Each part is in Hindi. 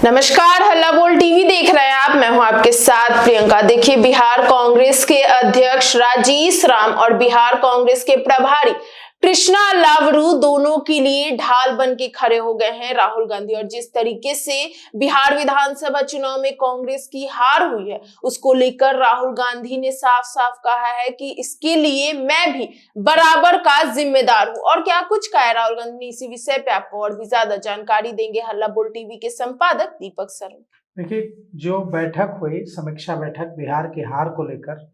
नमस्कार, हल्ला बोल टीवी देख रहे हैं आप। मैं हूं आपके साथ प्रियंका। देखिए, बिहार कांग्रेस के अध्यक्ष राजेश राम और बिहार कांग्रेस के प्रभारी कृष्णा लावरू दोनों के लिए ढाल बन के खड़े हो गए हैं राहुल गांधी। और जिस तरीके से बिहार विधानसभा चुनाव में कांग्रेस की हार हुई है, उसको लेकर राहुल गांधी ने साफ साफ कहा है कि इसके लिए मैं भी बराबर का जिम्मेदार हूं। और क्या कुछ कहा है राहुल गांधी ने, इसी विषय पे आपको और भी ज्यादा जानकारी देंगे हल्ला बोल टीवी के संपादक दीपक शर्मा। देखिए, जो बैठक हुई, समीक्षा बैठक बिहार की हार को लेकर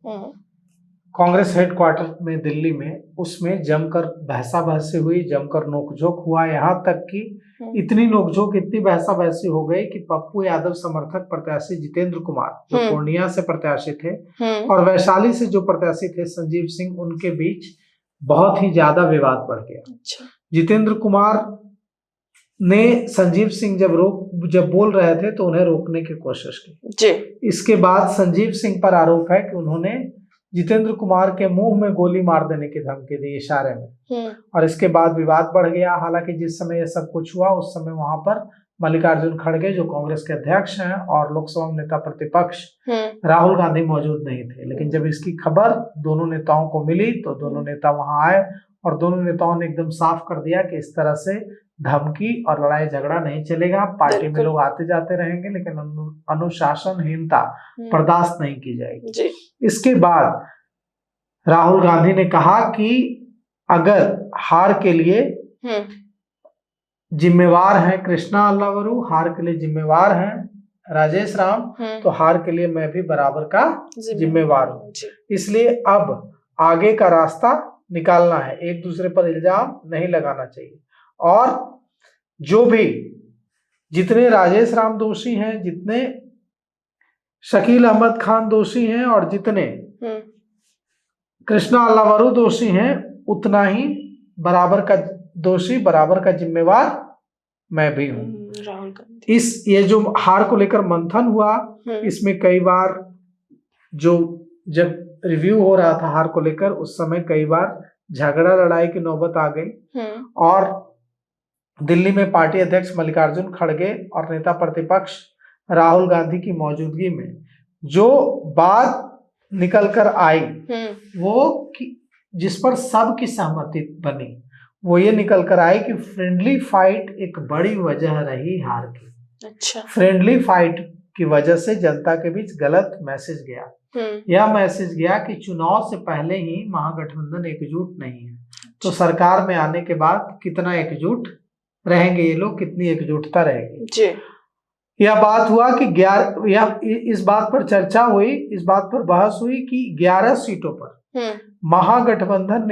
कांग्रेस हेडक्वार्टर में दिल्ली में, उसमें जमकर बहसाबहसी हुई, जमकर नोकझोंक हुआ। यहाँ तक कि इतनी नोकझोंक, इतनी बहसाबहसी हो गई कि पप्पू यादव समर्थक प्रत्याशी जितेंद्र कुमार, जो पूर्णिया से प्रत्याशी थे, और वैशाली से जो प्रत्याशी थे संजीव सिंह, उनके बीच बहुत ही ज्यादा विवाद बढ़ गया। जितेंद्र कुमार ने संजीव सिंह जब बोल रहे थे तो उन्हें रोकने की कोशिश की। इसके बाद संजीव सिंह पर आरोप है कि उन्होंने जितेंद्र कुमार के मुंह में गोली मार देने की धमकी दी इशारे में, और इसके बाद विवाद बढ़ गया। हालांकि जिस समय यह सब कुछ हुआ, उस समय वहां पर मल्लिकार्जुन खड़गे, जो कांग्रेस के अध्यक्ष हैं, और लोकसभा नेता प्रतिपक्ष राहुल गांधी मौजूद नहीं थे। लेकिन जब इसकी खबर दोनों नेताओं को मिली तो दोनों नेता वहां आए, और दोनों नेताओं ने एकदम साफ कर दिया कि इस तरह से धमकी और लड़ाई झगड़ा नहीं चलेगा। पार्टी में लोग आते जाते रहेंगे, लेकिन अनुशासनहीनता बर्दाश्त नहीं की जाएगी। इसके बाद राहुल गांधी ने कहा कि अगर हार के लिए जिम्मेवार हैं कृष्णा लावरू, हार के लिए जिम्मेवार हैं राजेश राम, तो हार के लिए मैं भी बराबर का जिम्मेवार हूं। इसलिए अब आगे का रास्ता निकालना है, एक दूसरे पर इल्जाम नहीं लगाना चाहिए। और जो भी, जितने राजेश राम दोषी हैं, जितने शकील अहमद खान दोषी हैं, और जितने कृष्णा लावरू दोषी हैं, उतना ही बराबर का दोषी, बराबर का जिम्मेवार मैं भी हूं। राहुल गांधी ये जो हार को लेकर मंथन हुआ, इसमें कई बार जब रिव्यू हो रहा था हार को लेकर, उस समय कई बार झगड़ा लड़ाई की नौबत आ गई। और दिल्ली में पार्टी अध्यक्ष मल्लिकार्जुन खड़गे और नेता प्रतिपक्ष राहुल गांधी की मौजूदगी में जो बात निकल कर आई, वो जिस पर सबकी सहमति बनी, वो ये निकल कर आई कि फ्रेंडली फाइट एक बड़ी वजह रही हार की। फ्रेंडली फाइट की वजह से जनता के बीच गलत मैसेज गया। यह मैसेज गया कि चुनाव से पहले ही महागठबंधन एकजुट नहीं है, तो सरकार में आने के बाद कितना एकजुट रहेंगे ये लोग, कितनी एकजुटता रहेगी। यह बात हुआ कि इस बात पर चर्चा हुई, इस बात पर बहस हुई कि 11 सीटों पर महागठबंधन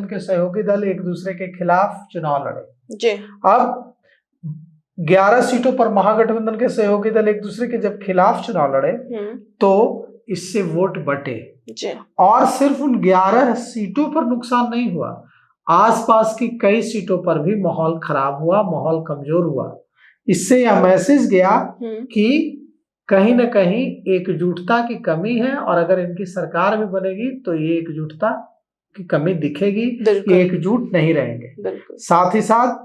के सहयोगी दल एक दूसरे के खिलाफ चुनाव लड़े। अब 11 सीटों पर महागठबंधन के सहयोगी दल एक दूसरे के जब खिलाफ चुनाव लड़े, तो इससे वोट बटे, और सिर्फ उन 11 सीटों पर नुकसान नहीं हुआ, आसपास की कई सीटों पर भी माहौल खराब हुआ, माहौल कमजोर हुआ। इससे यह मैसेज गया कि कहीं न कहीं एकजुटता की कमी है, और अगर इनकी सरकार भी बनेगी तो ये एकजुटता की कमी दिखेगी, ये एकजुट नहीं रहेंगे। साथ ही साथ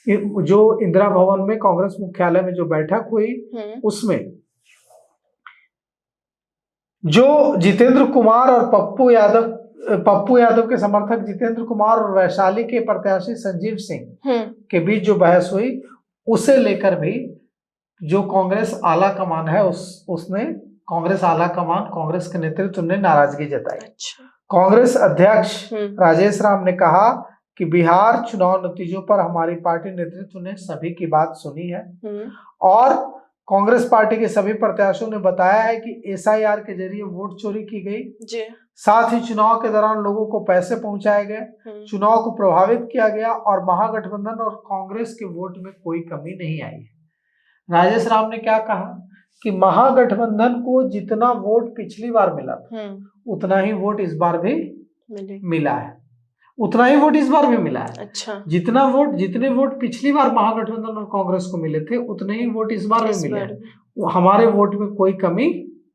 जो इंदिरा भवन में कांग्रेस मुख्यालय में जो बैठक हुई, उसमें जो जितेंद्र कुमार और पप्पू यादव के समर्थक जितेंद्र कुमार और वैशाली के प्रत्याशी संजीव सिंह के बीच जो बहस हुई, उसे लेकर भी जो कांग्रेस आला कमान है, उसने कांग्रेस के नेतृत्व ने नाराजगी जताई। कांग्रेस अध्यक्ष राजेश राम ने कहा कि बिहार चुनाव नतीजों पर हमारी पार्टी नेतृत्व ने सभी की बात सुनी है, और कांग्रेस पार्टी के सभी प्रत्याशियों ने बताया है कि SIR के जरिए वोट चोरी की गई, साथ ही चुनाव के दौरान लोगों को पैसे पहुंचाए गए, चुनाव को प्रभावित किया गया, और महागठबंधन और कांग्रेस के वोट में कोई कमी नहीं आई है। राजेश राम ने क्या कहा कि महागठबंधन को जितना वोट पिछली बार मिला था, उतना ही वोट इस बार भी मिला है, उतना ही वोट इस बार भी मिला है। जितने वोट पिछली बार महागठबंधन और कांग्रेस को मिले थे, उतने ही वोट इस बार भी मिले हैं। हमारे वोट में कोई कमी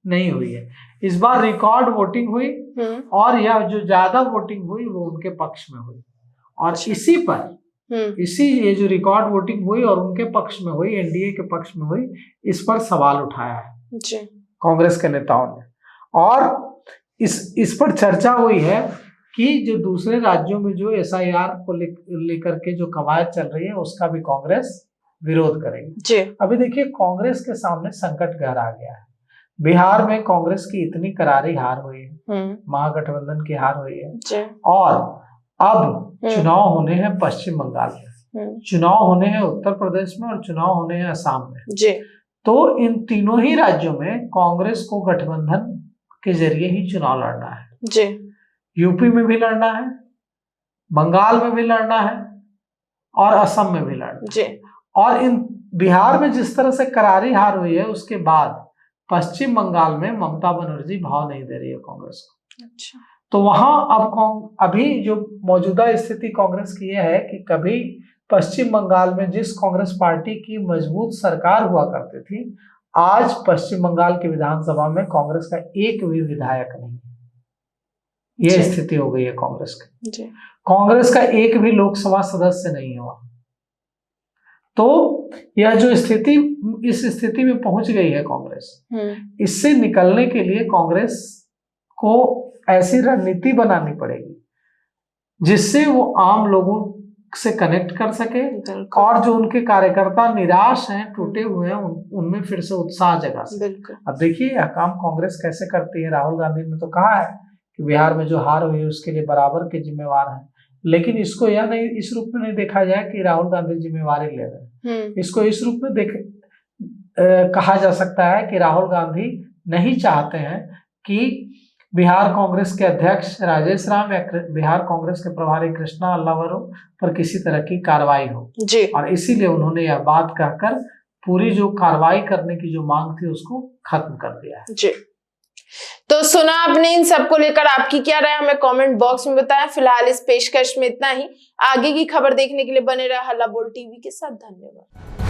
नहीं हुई है। इस बार रिकॉर्ड वोटिंग हुई, और यह जो ज्यादा वोटिंग हुई वो उनके पक्ष में हुई, और इसी पर इसी ये जो रिकॉर्ड वोटिंग हुई और उनके पक्ष में हुई, एनडीए के पक्ष में हुई, इस पर सवाल उठाया है जी। कांग्रेस के नेताओं ने। और इस पर चर्चा हुई है कि जो दूसरे राज्यों में जो एसआईआर को लेकर के जो कवायद चल रही है उसका भी कांग्रेस विरोध करेगी जी। अभी देखिए कांग्रेस के सामने संकट गहरा गया है। बिहार में कांग्रेस की इतनी करारी हार हुई है, महागठबंधन की हार हुई है जी। और अब चुनाव होने हैं पश्चिम बंगाल में, चुनाव होने हैं उत्तर प्रदेश में और चुनाव होने हैं असम में जी। तो इन तीनों ही राज्यों में कांग्रेस को गठबंधन के जरिए ही चुनाव लड़ना है जी। यूपी में भी लड़ना है, बंगाल में भी लड़ना है और असम में भी लड़ना जी। है। और इन बिहार में जिस तरह से करारी हार हुई है उसके बाद पश्चिम बंगाल में ममता बनर्जी भाव नहीं दे रही है कांग्रेस को। अच्छा। तो वहां अब अभी जो मौजूदा स्थिति कांग्रेस की यह है कि कभी पश्चिम बंगाल में जिस कांग्रेस पार्टी की मजबूत सरकार हुआ करती थी, आज पश्चिम बंगाल की विधानसभा में कांग्रेस का एक भी विधायक नहीं है। यह स्थिति हो गई है कांग्रेस की। कांग्रेस का एक भी लोकसभा सदस्य नहीं हुआ। तो यह जो स्थिति, इस स्थिति में पहुंच गई है कांग्रेस, इससे निकलने के लिए कांग्रेस को ऐसी रणनीति बनानी पड़ेगी जिससे वो आम लोगों से कनेक्ट कर सके और जो उनके कार्यकर्ता निराश हैं, टूटे हुए हैं, उनमें फिर से उत्साह जगा सके। अब देखिए यह काम कांग्रेस कैसे करती है। राहुल गांधी ने तो कहा है कि बिहार में जो हार हुई उसके लिए बराबर के जिम्मेवार हैं, लेकिन इसको यह नहीं, इस रूप में नहीं देखा जाए कि राहुल गांधी जिम्मेवारी ले रहे हैं। इसको इस रूप में कहा जा सकता है कि राहुल गांधी नहीं चाहते हैं कि बिहार कांग्रेस के अध्यक्ष राजेश राम या बिहार कांग्रेस के प्रभारी कृष्णा अल्लावरू पर किसी तरह की कार्रवाई हो जी। और इसीलिए उन्होंने यह बात कहकर पूरी जो कार्रवाई करने की जो मांग थी उसको खत्म कर दिया है। जी। तो सुना आपने, इन सब को लेकर आपकी क्या राय हमें कमेंट बॉक्स में बताएं। फिलहाल इस पेशकश में इतना ही। आगे की खबर देखने के लिए बने रहे हल्ला बोल टीवी के साथ। धन्यवाद।